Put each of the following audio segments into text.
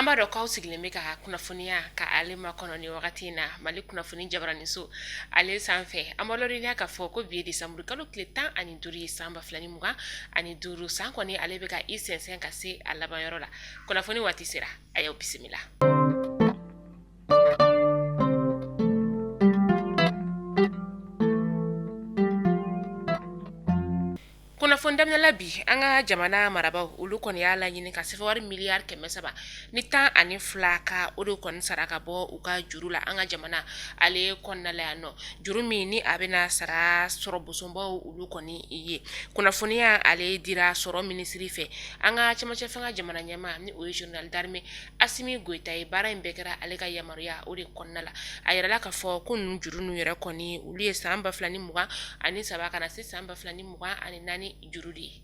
Amba do kaw sigilen bɛ ka kunnafoniya ka ale ma kɔnɔ ni wagati in na Mali kunnafoni jabarani so ale sanfɛ an b'a lɔriya ka fɔ ko bi ye décembre kalo tile 15 ye san 2025 san kɔni ale bɛ ka i sɛnsɛn ka se a labanyɔrɔ la kunnafoni waati sera a y'aw bisimila. Kunnafoni daminɛla bi an ka jamana marabaw olu kɔni y'a laɲini ka sɛfɛwari miliyari 300 ni 12 ka o de kɔni sara ka bɔ u ka juru la an ka jamana ale kɔnɔna la yan nɔ juru min ni a bɛna sara sɔrɔ bosonbaw olu kɔni ye kunnafoniya ale dira sɔrɔ minisiri fɛ an ka cɛmancɛ fanga jamana ɲɛmaa ni o ye journal d'armée Asimi Goita ye baara in bɛɛ kɛra ale ka yamaruya o de kɔnɔna la a yɛrɛla ka fɔ ko ninnu juru ninnu yɛrɛ kɔni olu ye san 2023 kana se san 2024 juru de ye.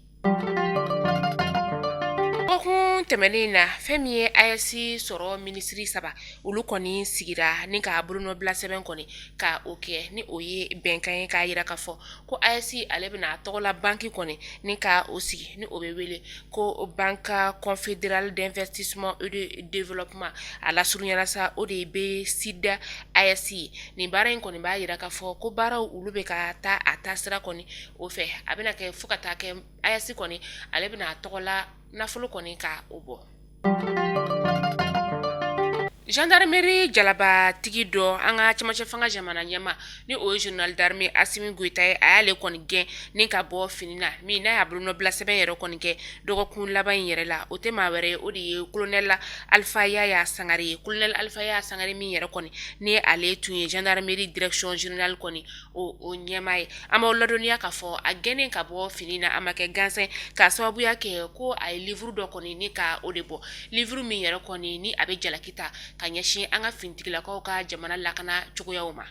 Okun tɛmɛnen na fɛn min ye AES sɔrɔ minisiri 3 olu kɔni sigira ni ka Bruno bila sɛbɛn kɔni ka o kɛ ni o ye bɛnkan ye k'a yira ka fɔ ko AES ale bɛna tɔgɔla banki kɔni ni ka o sigi ni o bɛ wele ko Banque Confédérale d'Investissement et de Développement a lasurunyala sa o de bɛ SIDA AES ni baara in kɔni b'a yira ka fɔ ko baaraw olu bɛ ka taa a taasira kɔni o fɛ a bɛna kɛ fo ka taa kɛ AES kɔni ale bɛna tɔgɔla nafolo kɔni ka o bɔ. Gendarmerie jalaba tigi dɔ an ka cɛmancɛ fanga jamana ɲɛma ni o ye journal d'armée Asimi Goita ye a y'ale kɔni gɛn ni ka bɔ fini na min n'a y'a Bruno bila sɛbɛn yɛrɛ kɔni kɛ dɔgɔkun laban in yɛrɛ la o tɛ maa wɛrɛ ye o de ye colonel Alpha Yaya Sangare ye colonel Alpha Yaya Sangare min yɛrɛ kɔni ni ale tun ye gendarmerie direction générale kɔni o ɲɛma ye an b'aw ladɔnniya ka fɔ a gɛnnen ka bɔ fini na a ma kɛ gansan ka sababuya kɛ ko a ye livre dɔ kɔni ni ka o de bɔ livre min yɛrɛ kɔni ni a bɛ jalaki ta ka ɲɛsin an ka finitigilakaw ka jamana lakana cogoyaw ma.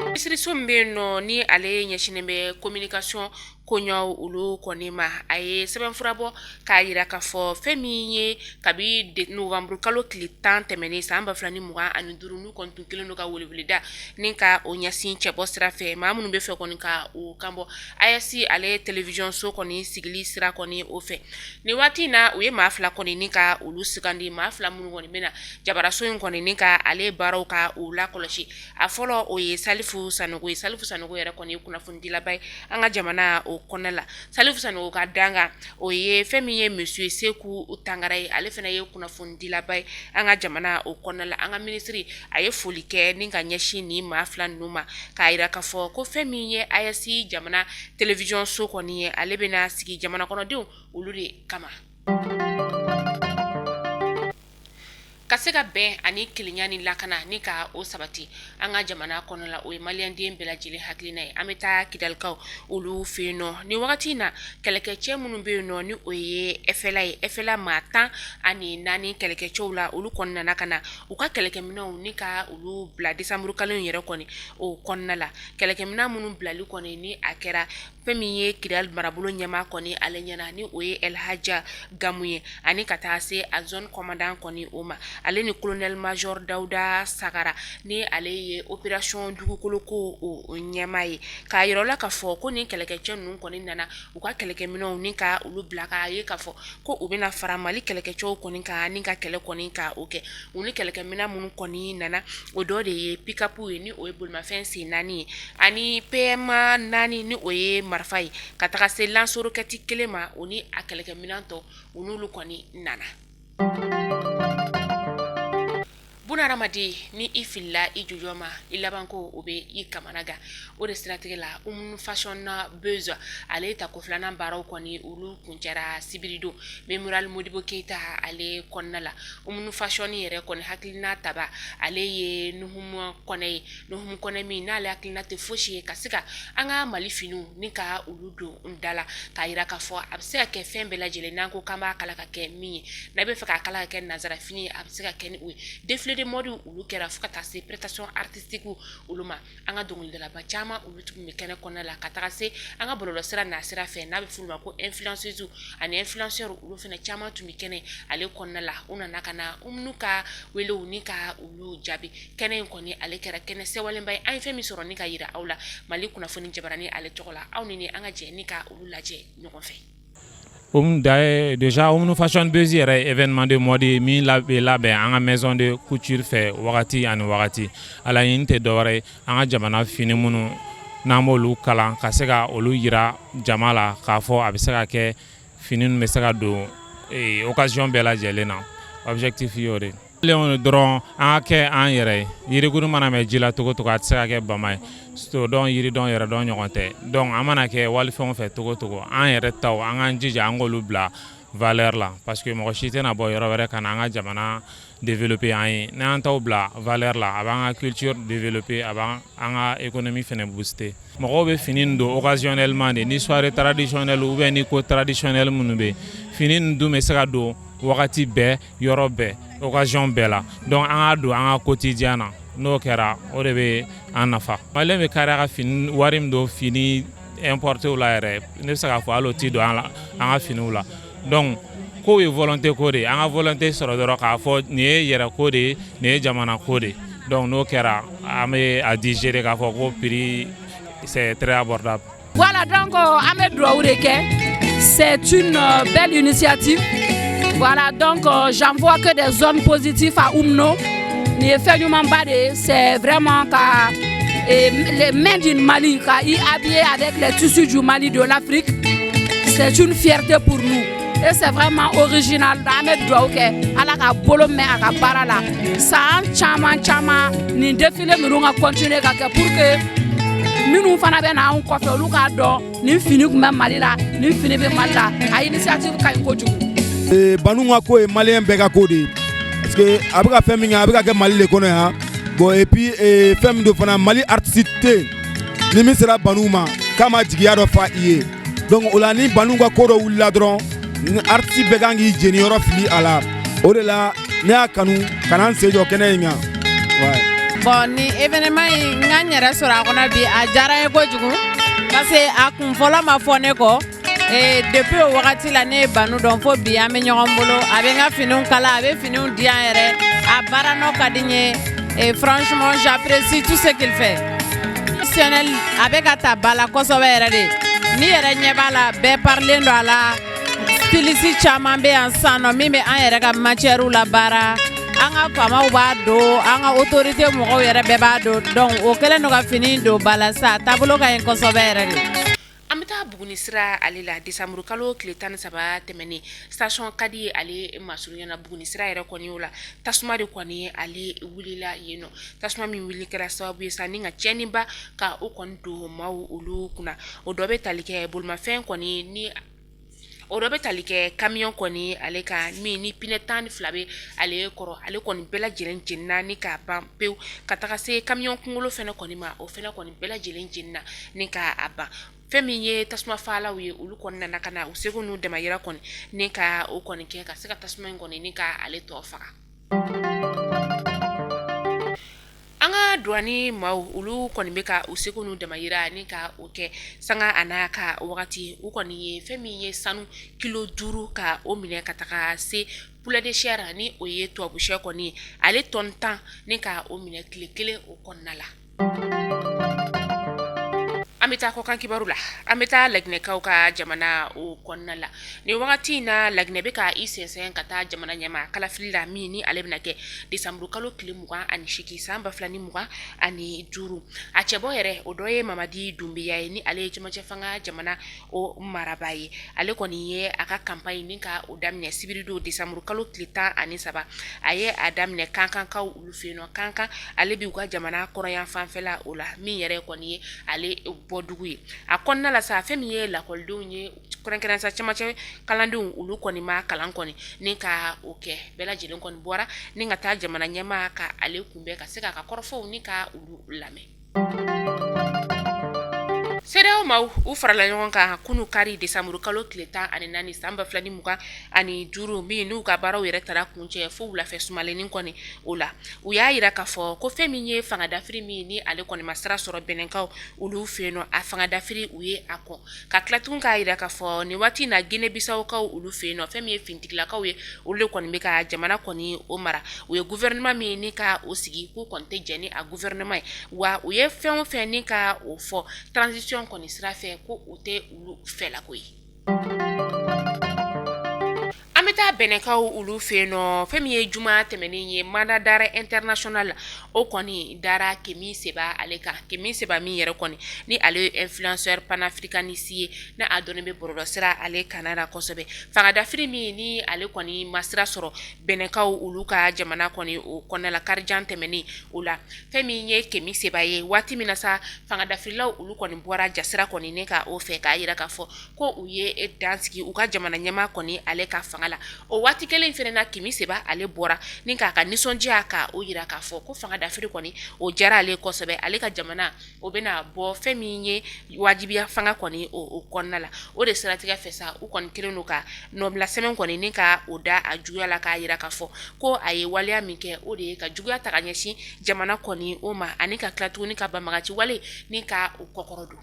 Minisiriso min bɛ yen nɔ ni ale ɲɛsinnen bɛ communication koɲɛw olu kɔni ma a ye sɛbɛnfura bɔ k'a yira ka fɔ fɛn min ye kabi novembre kalo tile 10 tɛmɛnen san 2025 n'u kɔni tun kelen don ka weleweleda ni ka o ɲɛsin cɛbɔ sira fɛ maa minnu bɛ fɛ kɔni ka o kanbɔ AES ale télévision so kɔni sigili sira kɔni o fɛ ni waati in na u ye maa fila kɔni ni ka olu sugandi maa fila minnu kɔni bɛna jabaraso in kɔni ni ka ale baaraw ka o lakɔlɔsi a fɔlɔ o ye Salifu Sanogo ye Salifu Sanogo yɛrɛ kɔni ye kunnafonidilaba ye an ka jamana o kɔnɔna la Salifu Sanogo ka danga o ye fɛn min ye monsieur Seku Tangara ye ale fana ye kunnafonidilaba ye an ka jamana o kɔnɔna la an ka minisiri a ye foli kɛ ni ka ɲɛsin ni maa fila ninnu ma k'a yira ka fɔ ko fɛn min ye AES jamana télévision so kɔni ye ale bɛna sigi jamana kɔnɔdenw olu de kama. Ka se ka bɛn ani kelenya ni lakana ni ka o sabati an ka jamana kɔnɔ la o ye maliyɛnden bɛɛ lajɛlen hakilina ye an bɛ taa kidalikaw olu fɛ yen nɔ ni wagati in na kɛlɛkɛcɛ minnu bɛ yen nɔ ni o ye FLA ye FLA maa 14 kɛlɛkɛcɛw la olu kɔni nana ka na u ka kɛlɛkɛminɛnw ni ka olu bila décembre kalo in yɛrɛ kɔni o kɔnɔna la kɛlɛkɛminɛn minnu bilali kɔni ni a kɛra fɛn min ye Kidal marabolo ɲɛmaa kɔni ale ɲɛna ni o ye Elhaja Gamu ye ani ka taa se a zone commandant kɔni o ma ale ni colonel major Dauda Sagara ni ale ye opération dugukolo ko o ɲɛmaa ye k'a yira la ka fɔ ko ni kɛlɛkɛcɛ ninnu kɔni nana u ka kɛlɛkɛminɛnw ni ka olu bila k'a ye ka fɔ ko u bɛna fara Mali kɛlɛkɛcɛw kɔni ka ni ka kɛlɛ kɔni ka o kɛ u ni kɛlɛkɛminɛn minnu kɔni nana o dɔ de ye pick-up ye ni o ye bolimafɛn sen 4 ye ani PM 4 ni o ye marifa ye ka taga se lansorokɛti 1 ma o ni a kɛlɛkɛminɛn tɔ u n'olu kɔni nana. Bunahadamaden ni i filila i jujɔ ma i labanko o bɛ i kamana gan o de siratigɛ la fashion na besoin ale ta ko filanan baaraw kɔni olu kuncɛra sibiri don Mémorial Modibo Keita ale kɔnɔna la fashion yɛrɛ kɔni hakilina taba ale ye Nuhumu Kɔnɛ min n'ale hakilina tɛ fosi ye ka se ka an ka Mali finiw ni ka olu don dala k'a yira ka fɔ a bɛ se ka kɛ fɛn bɛɛ lajɛlen n'an ko k'an b'a kala ka kɛ min ye n'a bɛ fɛ k'a kala ka kɛ nazara fini ye a bɛ se ka kɛ ni o ye défilé de mode olu kɛra fo ka taa se prestation artistique olu ma an ka dɔnkilidalaba caman olu tun bɛ kɛnɛ kɔnɔna la ka taga se an ka bɔlɔlɔsira n'a sira fɛ n'a bɛ f'olu ma ko influenceuse ani influenceur olu fana caman tun bɛ kɛnɛ ale kɔnɔna la u nana ka na n'u ka welew ni ka olu jaabi kɛnɛ in kɔni ale kɛra kɛnɛ sɛwalenba ye an ye fɛn min sɔrɔ ni ka yira aw la Mali kunnafoni jabarani ale tɔgɔ la aw ni an ka jɛ ni ka olu lajɛ ɲɔgɔn fɛ. déjà nous fashion buzz événement de mode min labɛn an ka maison de couture fɛ wagati ani wagati ala ɲini tɛ dɔwɛrɛ an ka jamana fini minnu n'an b'olu kalan ka se ka olu yira jama la k'a fɔ a bɛ se ka kɛ fini ninnu bɛ se ka don occasion bɛɛ lajɛlen na objectif y'o de dɔrɔn an ka kɛ an yɛrɛ ye yirikuru mana mɛn ji la togo togo a tɛ se ka kɛ bama ye so dɔn yiri dɔn yɛrɛ dɔn ɲɔgɔn tɛ donc an mana kɛ walifɛnw fɛ togo togo an yɛrɛ taw an k'an jija an k'olu bila valeur la parce que mɔgɔ si tɛna bɔ yɔrɔ wɛrɛ ka na an ka jamana développer an ye n'an taw bila valeur la a b'an ka culture développer a b'an ka économie fɛnɛ booster mɔgɔw bɛ fini nin don occasionnellement de ni soirée traditionnelle ou bien ni ko traditionnel minnu bɛ fini nin dun bɛ se ka don wagati bɛɛ yɔrɔ bɛɛ occasion bɛɛ la donc an ka don an ka quotidien na n'o kɛra o de bɛ an nafa maliyɛn bɛ kari a ka fini wari min don fini importé la yɛrɛ ne bɛ se k'a fɔ hali o tɛ don an ka finiw la donc ko ye volonté ko de an ka volonté sɔrɔ dɔrɔn k'a fɔ nin ye yɛrɛ ko de ye nin ye jamana ko de donc n'o kɛra an bɛ a digérer k'a fɔ ko prix c'est très abordable. Voilà donc an bɛ dugawu de kɛ c'est une belle initiative. Voilà, donc j'envoie que des zones positives à Oumno. C'est vraiment les mains du Mali, y habillés avec les tissus du Mali de l'Afrique. C'est une fierté pour nous. Et c'est vraiment original. Ni défilé nous va continuer pour que nous fana bɛ na an kɔfɛ olu k'a dɔn ni fini kun bɛ Mali la ni fini bɛ Mali la a initiative ka ɲi kojugu. Banu ka ko ye malien bɛɛ ka ko de parce que a bɛ ka fɛn min kɛ a bɛ ka kɛ Mali de kɔnɔ yan bon et puis fɛn min don fana Mali artiste ni min sera Banu ma k'a ma jigiya dɔ fa i ye donc o la ni Banu ka ko dɔ wulila dɔrɔn ni artiste bɛɛ kan k'i jeni yɔrɔ fili a la o de la ne y'a kanu ka na n sen jɔ kɛnɛ in kan. Bon ni événement in n ka n yɛrɛ sɔrɔ a kɔnɔ bi a diyara n ye kojugu parce que a kun fɔlɔ ma fɔ ne kɔ. Depuis o wagati la ne ye Banu dɔn fo bi an bɛ ɲɔgɔn bolo a bɛ n ka finiw kala a bɛ finiw di an yɛrɛ a baara nɔ ka di n ye et franchement j'apprécie tout ce qu'il fait a bɛ ka ta ba la kosɛbɛ yɛrɛ de ni yɛrɛ ɲɛ b'a la bɛɛ parilen don a la styliste caman bɛ yan sisan nɔ min bɛ an yɛrɛ ka matière la baara an ka faamaw b'a don an ka autorité mɔgɔw yɛrɛ bɛɛ b'a don donc o kɛlen don ka fini don ba la sa taabolo ka ɲi kosɛbɛ yɛrɛ de. An bɛ taa Buguni sira ale la décembre kalo tile 13 tɛmɛnen station kadi ale masurunyana Buguni sira yɛrɛ kɔni o la tasuma de kɔni ale wulila yen nɔ tasuma min wuli kɛra sababu ye sa ni ka tiɲɛniba ka o kɔni don maaw olu kunna o dɔ bɛ tali kɛ bolimafɛn kɔni ni o dɔ bɛ tali kɛ camion kɔni ale ka min ni pneu 12 bɛ ale kɔrɔ ale kɔni bɛɛ lajɛlen jenina ni ka ban pewu ka taga se camion kunkolo fɛnɛ kɔni ma o fɛnɛ kɔni bɛɛ lajɛlen jenina ni ka a ban fɛn min ye tasuma faalaw ye olu kɔni nana ka na u seko n'u damayira kɔni ni ka o kɔni kɛ ka se ka tasuma in kɔni ni ka ale tɔ faga. An ka douane maaw olu kɔni bɛ ka u seko n'u damayira ni ka o kɛ sanga a n'a ka wagati u kɔni ye fɛn min ye sanu kilo 5 ka o minɛ ka taga se poulet de chair ni o ye tubabu sɛ kɔni ale tonne 10 ni ka o minɛ tile 1 o kɔnɔna la. An bɛ taa kɔkan kibaru la an bɛ taa Laginɛkaw ka jamana o kɔnɔna la ni wagati in na Laginɛ bɛ ka i sɛnsɛn ka taa jamana ɲɛma kalafili la min ni ale bɛna kɛ décembre kalo tile 28 san 2025 a cɛbɔ yɛrɛ o dɔ ye Mamadi Dunbiya ye ni ale ye cɛmancɛ fanga jamana o marabaa ye ale kɔni ye a ka campagne ni ka o daminɛ sibiri don décembre kalo tile 13 a ye a daminɛ kankankaw olu fɛ yen nɔ kankan ale bɛ u ka jamana kɔrɔyan fanfɛla o la min yɛrɛ kɔni ye ale bɔdugu ye a kɔnɔna la sa fɛn min ye lakɔlidenw ye kɛrɛnkɛrɛnnenya cɛmancɛ kalandenw olu kɔni ma kalan kɔni ni ka o kɛ bɛɛ lajɛlen kɔni bɔra ni ka taa jamana ɲɛmaa ka ale kunbɛn ka se k'a ka kɔrɔfɔw ni ka olu lamɛn. CEDEAO maaw u farala ɲɔgɔn kan kunu kari décembre kalo tile 14 san 2025 min n'u ka baaraw yɛrɛ tara kuncɛ fo wulafɛ sumalenin kɔni o la u y'a yira k'a fɔ ko fɛn min ye fangadafiri min ni ale kɔni ma sira sɔrɔ bɛnɛnkaw olu fɛ yen nɔ a fangadafiri u ye a kɔ ka tila tugun k'a yira k'a fɔ nin waati na Guinée-Bissaukaw olu fɛ yen nɔ fɛn min ye finitigilakaw ye olu de kɔni bɛ ka jamana kɔni o mara u ye gouvernement min ni ka o sigi k'u kɔni tɛ jɛn ni a gouvernement ye wa u ye fɛn o fɛn ni ka o fɔ transition kɔni sira fɛ ko o tɛ olu fɛ la ko ye. taa bɛnɛkaw olu fɛ no fɛn min ye juma tɛmɛnen ye manda dara international la o kɔni dara kemi seba ale kan kemi seba min yɛrɛ kɔni ni ale influenceur panafricaniste ye na a dɔnnen bɛ bɔrɔdɔ sira ale kanara kosɛbɛ fangadafiri min ni ale kɔni masira sɔrɔ bɛnɛkaw olu ka jamana kɔni o kɔnɔna la karijan tɛmɛnen o la fɛn min ye kemi seba ye waati min na sa fangadafirilaw olu kɔni bɔra jasira kɔni ne ka o fɛ k'a yira k'a fɔ ko u ye dansigi u ka jamana ɲɛma kɔni ale ka fanga la o waati kelen fɛnɛ na kemi seba ale bɔra ni k'a ka nisɔndiya ka o yira k'a fɔ ko fangadafiri kɔni o jara ale kosɛbɛ ale ka jamana o bɛna bɔ fɛn min ye wajibiya fanga kɔni o kɔnɔna la o de siratigɛ fɛ sa u kɔni kelen no ka nɔbila sɛbɛn kɔni ni ka o da a juguya la k'a yira k'a fɔ ko a ye waleya min kɛ o de ye ka juguya ta ka ɲɛsin jamana kɔni o ma ani ka tila tuguni ka banbagaci wale ni ka o kɔkɔrɔ don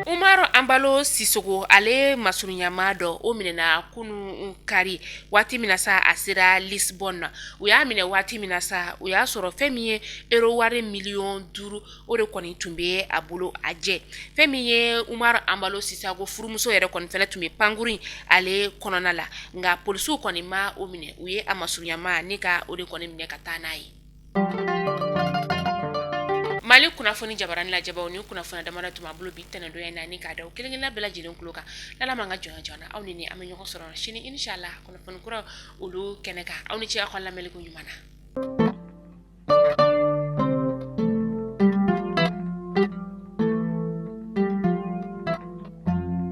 Umaru Ambalo Sisoko ale masurunyama dɔ o minɛna kunu kari waati min na sa a sera Lisbonne na u y'a minɛ waati min na sa u y'a sɔrɔ fɛn min ye euro wari miliyɔn 5 o de kɔni tun bɛ a bolo a jɛ fɛn min ye Umaru Ambalo Sisoko furumuso yɛrɛ kɔni fɛnɛ tun bɛ pankuru ale kɔnɔna la nka polisiw kɔni ma o minɛ u ye a masurunyama ni ka o de kɔni minɛ ka taa n'a ye Mali kunnafoni jabarani la jabaw ni kunnafoni damana tuma bolo bi tɛnɛ doya na ni ka da kelen bɛɛ lajɛlen kulo kan lala man ka jɔnya jɔna aw ni an bɛ ɲɔgɔn sɔrɔ sini inshallah kunnafoni kura olu kɛnɛ kan aw ni ce aw ka lamɛnliko ɲuman na